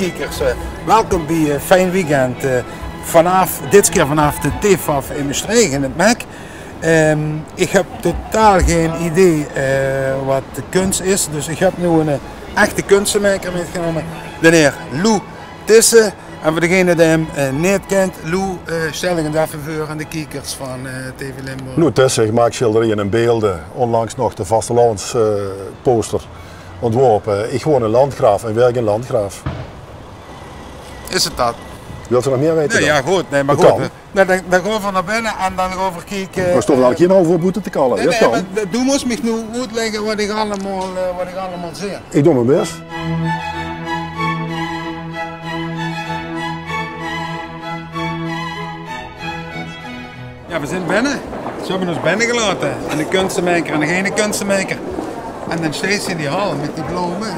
kijkers, welkom bij Fijn Weekend. Dit keer vanaf de TFAF in Maastricht in het MEC. Ik heb totaal geen idee wat de kunst is, dus ik heb nu een echte kunstenmaker meegenomen, de heer Lou Tisse. En voor degene die hem niet kent, Lou, stel ik het even voor aan de kijkers van TV Limburg. Lou Tisse, ik maak schilderijen en beelden, onlangs nog de vastelandsposter ontworpen. Ik woon in Landgraaf en werk in Landgraaf. Is het dat? Wilt u nog meer weten? Nee, ja goed, nee, maar dat goed. Dan gaan we naar binnen en dan gaan we kijken. Maar stond hier nou voor boete te kallen? Nee, maar doe moest me nu uitleggen wat ik allemaal zie. Ik doe mijn best. Ja, we zijn binnen. Ze hebben ons binnen gelaten. En de kunstenmaker en degene kunstenmaker. En dan steeds in die hal met die bloemen.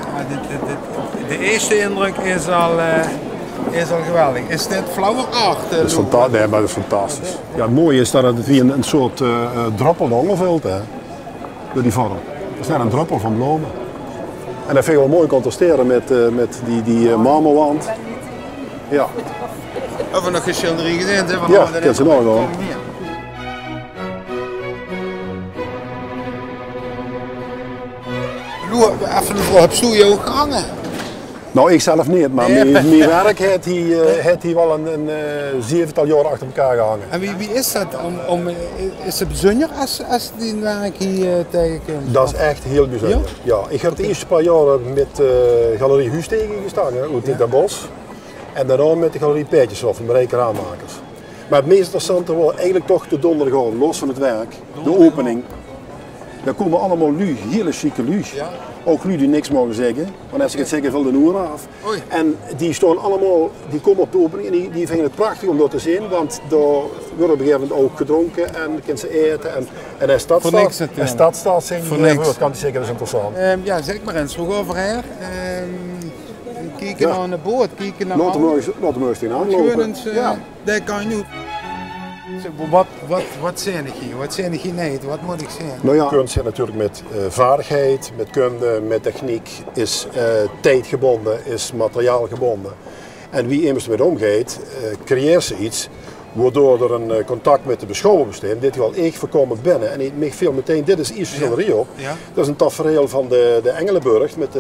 De eerste indruk is al geweldig. Is dit flower art? Dat is fantastisch. Nee, maar dat is fantastisch. Ja, het mooie is dat het via een soort druppel ondervult, hè. Door die vorm. Het is net een druppel van bloemen. En dat vind ik wel mooi contrasteren met die marmerwand. Ja. Hebben we nog geen schilderij gezien? Ja, dat is enorm hoor. Lou, even een vraag, heb je ook gehangen? Nou, ik zelf niet, maar Nee. mijn werk heeft hier wel een 7-tal jaar achter elkaar gehangen. En wie is dat? Is het bijzonder als die werk hier tegenkomt? Dat is echt heel bijzonder. Ja, ik heb de eerste paar jaren met Galerie Huustegen gestaan, uit Den Bosch. En daarna met de Galerie Peetjeshof, van Marijke Raammakers. Maar het meest interessante was eigenlijk toch de donderdag, los van het werk, de opening. Daar komen allemaal lui, hele chique lui. Ja. Ook lui die niks mogen zeggen, want als ik het zeg, valt de noer af. Oei. En die staan allemaal, die komen op de opening en die vinden het prachtig om dat te zien, want daar wordt op een gegeven moment ook gedronken en kan ze eten. En als dat Voor niks natuurlijk. als dat staat, zeggen Voor die niks. woord, kan die zeggen, dat is interessant. Ja, zeg maar eens, vroeg over her. Kijken naar een boot, kijken naar Laat hem eens tegenaan lopen. Ja. Dat kan je nu. Wat zijn ik hier? Wat zijn ik hier niet? Wat moet ik zeggen? Nou ja, kunst heeft natuurlijk met vaardigheid, met kunde, met techniek, is tijdgebonden, is materiaalgebonden. En wie immers ermee omgaat, creëert ze iets waardoor er een contact met de beschouwer bestaat. Dit geval ik voorkomen binnen en ik viel meteen, dit is Ierse schilderij op. Ja. Dat is een tafereel van de Engelenburg, met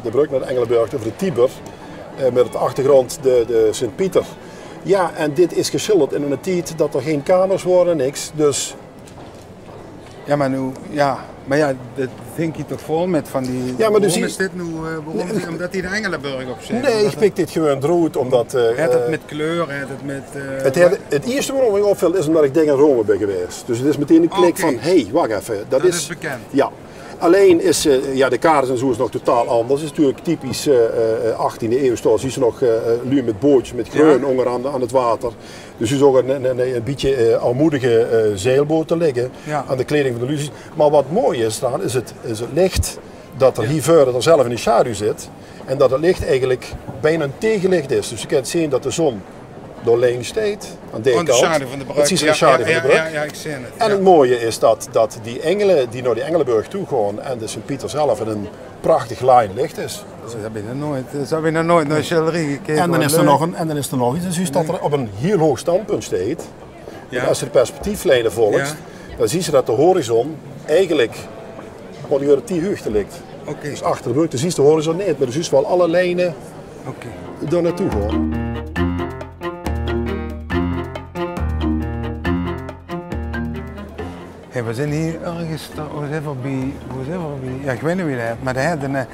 de brug naar de Engelenburg over de Tiber. Met op de achtergrond de Sint-Pieter. Ja, en dit is geschilderd in een tijd dat er geen kamers worden, niks. Dus Ja, maar nu, dat denk je toch vol met van die. Ja, maar dus waarom is dit nu? Omdat hij de Engelenburg op zit? nee, ik pik dit gewoon droed omdat. Het met kleur, het met. Het eerste waarom ik opviel is omdat ik denk aan Rome ben geweest. Dus het is meteen een klik van, hé, wacht even. Dat is bekend. Ja. Alleen is de kaders en zo is nog totaal anders. Het is natuurlijk typisch 18e eeuw. Zoals zie je nog nu met bootjes, met groen onderaan aan het water. Dus je zag een beetje armoedige zeilboten liggen aan de kleding van de lucies. Maar wat mooi is dan, is het licht dat er hier verder zelf in de schaduw zit. En dat het licht eigenlijk bijna een tegenlicht is. Dus je kunt zien dat de zon doorheen steekt aan deze kant. De schaduw van de brug. Het is de schaduw van de brug. Ja, ik zie het. En het mooie is dat die engelen die naar die Engelenburg toe gaan en de Sint-Pieter zelf in een prachtig lijn licht is. Dat heb je nog nooit naar schilderij gekeken. En dan is er nog iets. Dus dat er op een heel hoog standpunt staat. Ja. Als je de perspectieflijnen volgt, dan zie je dat de horizon eigenlijk ongeveer 10 hoogte ligt. Okay. Dus achter de brug, dan zie je de horizon niet, maar dus is wel alle lijnen daar naartoe gaan. Hey, we zijn hier ergens, ja, ik weet niet wie dat is, maar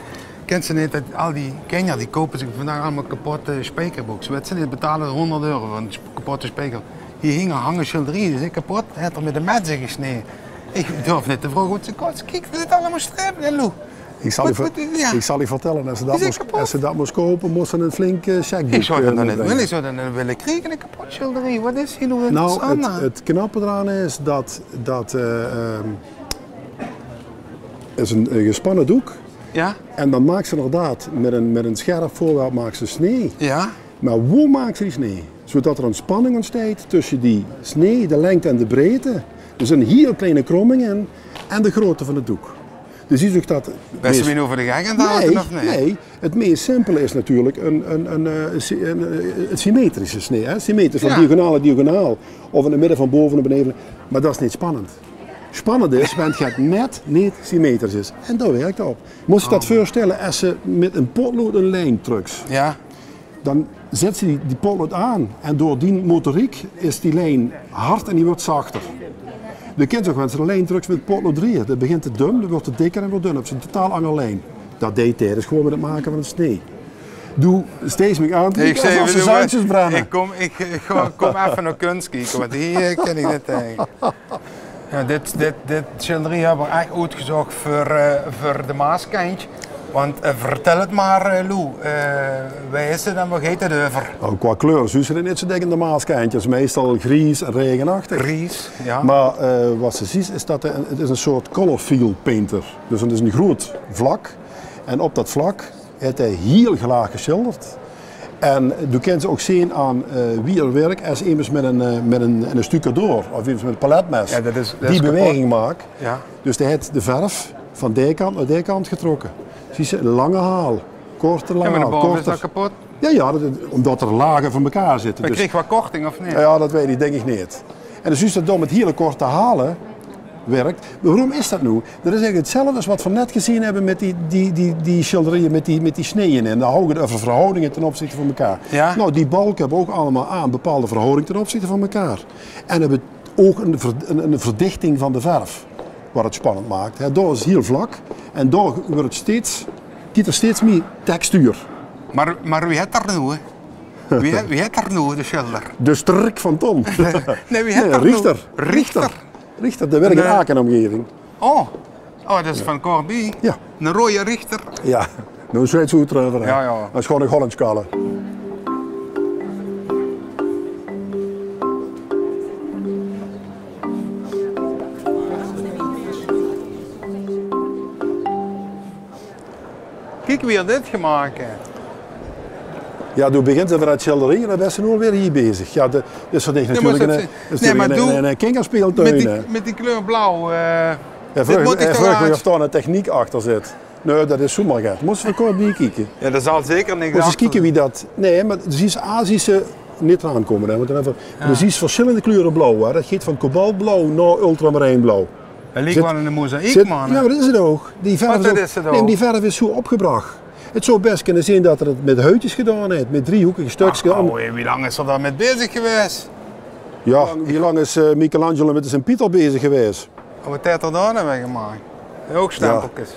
kent ze niet dat al die Keniërs die kopen zich vandaag allemaal kapotte spijkerbooks. Weet ze niet, betalen €100 voor een kapotte spijker. Hier hangen schilderijen, die zijn kapot, hij heeft er met de mensen gesneden. Ik durf niet te vragen wat ze kost. Kijk, dit is allemaal strepen en Lou. Ik zal je vertellen, als ze dat moest kopen, moest ze een flinke checkboek. Ik zou dat dan niet willen, ik zou dat niet willen krijgen, een kapot schilderij. Wat is hier nou interessant? Nou, het knappe eraan is dat is een gespannen doek. Ja? En dan maakt ze inderdaad met een scherp voorwerp maakt ze snee. Ja? Maar hoe maakt ze die snee? Zodat er een spanning ontstaat tussen die snee, de lengte en de breedte. Dus een heel kleine kromming in en de grootte van het doek. Dus zie je dat... Ben je me over de gek aan het houden of niet? Nee, het meest simpele is natuurlijk het symmetrische snee. Hè? Symmetrisch van diagonaal naar diagonaal. Of in het midden van boven naar beneden. Maar dat is niet spannend. Spannend is, wanneer het net niet symmetrisch is. En daar werkt het op. Moest je dat voorstellen als ze met een potlood een lijn drukt. Ja. Dan zet ze die potlood aan. En door die motoriek is die lijn hard en die wordt zachter. Je kent ook, als je een lijn drukt met potlood 3, dat begint te dun, dan wordt het dikker en wordt dun. Dat is een totaal andere lijn. Dat deed tijdens gewoon met het maken van een snee. Doe steeds meer aan te kijken als ze zuidjes branden. Ik kom even naar kunst kijken, want hier ken ik dit tegen. Ja, dit schilderij hebben we echt uitgezocht voor de Maaskantje. Want vertel het maar, Lou, wij is het en wat heet het over? Nou, qua kleur, zie je niet zo dik in de Maaskantjes. Meestal grijs en regenachtig. Grijs, ja. Maar wat ze ziet is dat het is een soort color field painter. Dus het is een groot vlak. En op dat vlak heeft hij heel gelaag geschilderd. En je kunt ze ook zien aan wie er werkt als iemand met een stucadoor of iemand met een paletmes die beweging maakt. Ja. Dus hij heeft de verf van die kant naar die kant getrokken. Zie je, een lange haal, korte laag. Ja, maar de boven is dat kapot? Ja, omdat er lagen van elkaar zitten. Maar kreeg wat korting of niet? Ja, dat weet ik denk ik niet. En dus is dat dan met hele korte halen werkt. Maar waarom is dat nu? Dat is eigenlijk hetzelfde als wat we net gezien hebben met die schilderijen met die sneeën en dan houden over verhoudingen ten opzichte van elkaar. Ja? Nou, die balken hebben ook allemaal aan bepaalde verhoudingen ten opzichte van elkaar. En hebben ook een verdichting van de verf, wat het spannend maakt. Daar is het heel vlak en daar wordt het steeds meer textuur. Maar wie heeft daar nu? Wie heeft daar nu de schilder? De Strik van Ton. Nee, wie heeft daar Richter. Nu? Richter. Richter, de werk in Aken-omgeving. Oh, dat is van Corby. Ja. Een rode Richter. Ja, nou Zweedse uitruiver. Ja. Dat is gewoon een Hollandskale. Kijk wie dit gemaakt heeft. Ja, toen begint het uit schilderijen en dan ben je nu weer hier bezig. Ja, dat is voor dich natuurlijk een kinderspeeltuin. Met die kleur blauw. Vraag me of daar een techniek achter zit. Nee, dat is zomaar gek. Moest je kort bij kijken. Ja, dat zal zeker niks achter. Moet je kijken wie dat... Nee, maar zie ze niet aankomen. Hè. Je ziet verschillende kleuren blauw. Hè. Dat gaat van kobaltblauw naar ultramarijnblauw. Het lijkt wel in een mozaïek, man. Ja, maar dat is het ook. Die verf is zo opgebracht. Het zou best kunnen zijn dat er het met huidjes gedaan heeft, met driehoekige stukjes. Wie lang is er daar mee bezig geweest? Ja, hoe lang is Michelangelo met zijn Pieter bezig geweest? Wat heeft er daar nou gemaakt? Ook stempeltjes.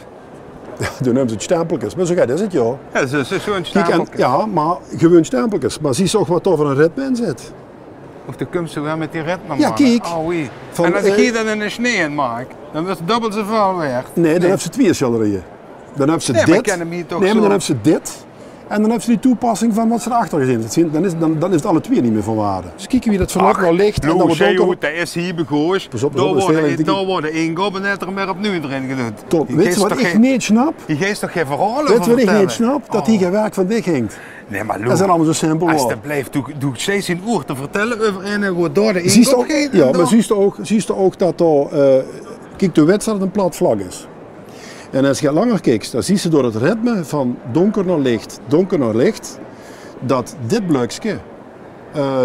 Ja, toen hebben ze het stempeltjes, maar zo gaat is het, joh. Ja, zo'n stempeltjes. Ja, maar gewoon stempeltjes. Maar zie je ook wat er voor een ritme in zit. Of de kunst wel met die ritme, ja, kijk. En als ik hier dan in de sneeuw in maak, dan wordt het dubbel zoveel weg. Nee, dan hebben ze twee schilderijen. Dan hebben ze dit. Maar dan hebben ze dit. En dan hebben ze die toepassing van wat ze erachter gezien hebben. Dan is het alle twee niet meer van waarde. Dus kijken wie dat vanaf nou ligt. En dan wordt dat is hier begooid. Daar worden één gob en net er meer opnieuw erin gedaan. Weet je wat ik niet snap? Je geeft toch geen verhalen Weet je wat ik niet snap? Dat hier geen werk van dik hinkt. Nee, maar Lou, dat is allemaal zo simpel. Alsjeblieft, doe steeds een uur te vertellen over en wordt door de één gob gegeven. Ja, maar zie je ook dat kijk, de wedstrijd een plat vlak is. En als je langer kijkt, dan zie je door het ritme van donker naar licht, dat dit blokje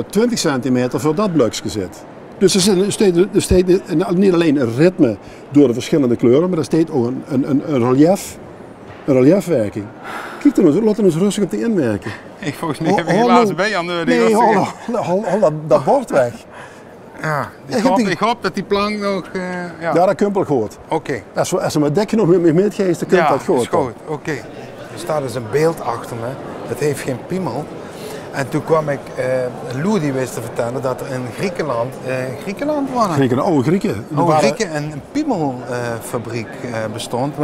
20 centimeter voor dat blokje zit. Dus er steekt niet alleen een ritme door de verschillende kleuren, maar er steekt ook een reliefwerking. Kijk dan eens, laten we eens rustig op die inwerken. Ik volgens mij heb ik helaas bij aan de nee, hol dat bord weg. Ja, ik hoop dat die plank nog... Ja, dat kumpel goed. Oké. Als we met dekje nog met meetgeest, dan kunt dat goed. Ja, is goed. Oké. Er staat dus een beeld achter me. Dat heeft geen piemel. En toen kwam ik Lou die wist te vertellen dat er in Griekenland waren. Grieken een piemelfabriek bestond.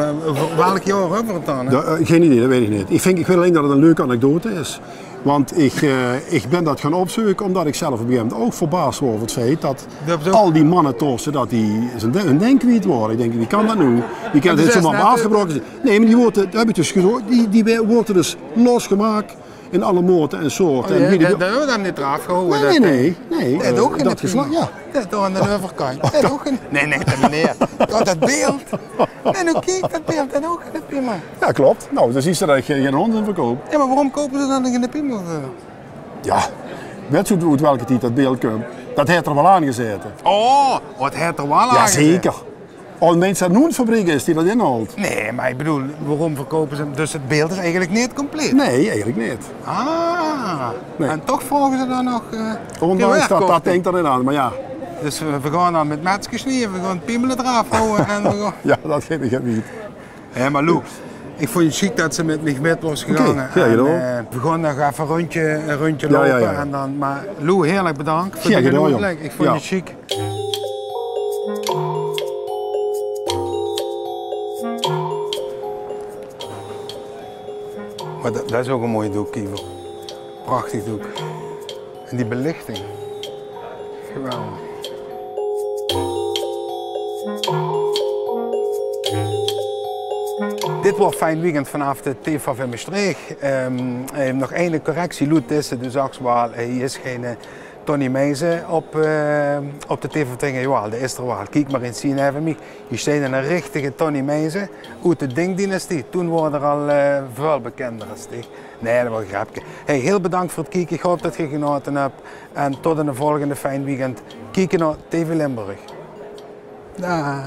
Welk jaar hebben we het dan? Geen idee, dat weet ik niet. Ik weet alleen dat het een leuke anekdote is. Want ik ben dat gaan opzoeken omdat ik zelf op een gegeven moment ook verbaasd word over het feit dat al die mannen torsen dat die hun denk kwijt worden. Ik denk, wie kan dat nu? Die kan dit zomaar afgebroken zijn. Nee, maar die worden, dat heb ik dus gezegd, die worden dus losgemaakt in alle moten en soorten. Oh, en dat hebben we dan niet eraf gehouden. nee. Dat ook in dat de geslacht, ja. Dat door aan de overkant. Dat ook in... Nee, meneer. Dat beeld. En hoe kijk dat beeld dat ook in de piemel. Ja, klopt. Nou, dan zie je dat ik geen hond in verkoop. Ja, maar waarom kopen ze dan in de piemel? Ja, weet je uit welke tijd dat beeld komt? Dat heeft er wel aangezeten. Oh, wat heeft er wel aan? Ja, zeker. Als mensen er nu een fabriek is die dat inhoudt. Nee, maar ik bedoel, waarom verkopen ze hem? Dus het beeld is eigenlijk niet compleet? Nee, eigenlijk niet. Ah, Nee. en toch volgen ze dan nog... Ondanks dat denkt erin aan, maar ja. Dus we gaan dan met metskes niet, we gaan piemelen eraf houden en we gaan... Ja, dat geef ik niet. Hé, maar Lou, ik vond het chic dat ze met mij met was gegaan. Oké, ja, gedaan. We gaan nog even een rondje lopen. Ja. En dan, maar Lou, heerlijk bedankt voor Ja, de gedaan, joh. uitleg. Ik vond Ja. het chic. Maar dat is ook een mooi doek, Kievel. Prachtig doek. En die belichting. Geweldig. Dit wordt Fijn Weekend vanaf de TFAF in Maastricht. Nog één correctie, Lou Tisse, dus Axwaal, hij is geen Tony Meijzen op de TFAF tegen Joal, de is er wel. Kijk maar eens zien even mij. Je staat een richtige Tony Meijzen uit de Ding-dynastie. Toen worden er al veel bekender als die. Nee, dat was een grapje. Hey, heel bedankt voor het kijken, ik hoop dat je genoten hebt. En tot in de volgende Fijn Weekend. Kijken naar TV Limburg. Dag.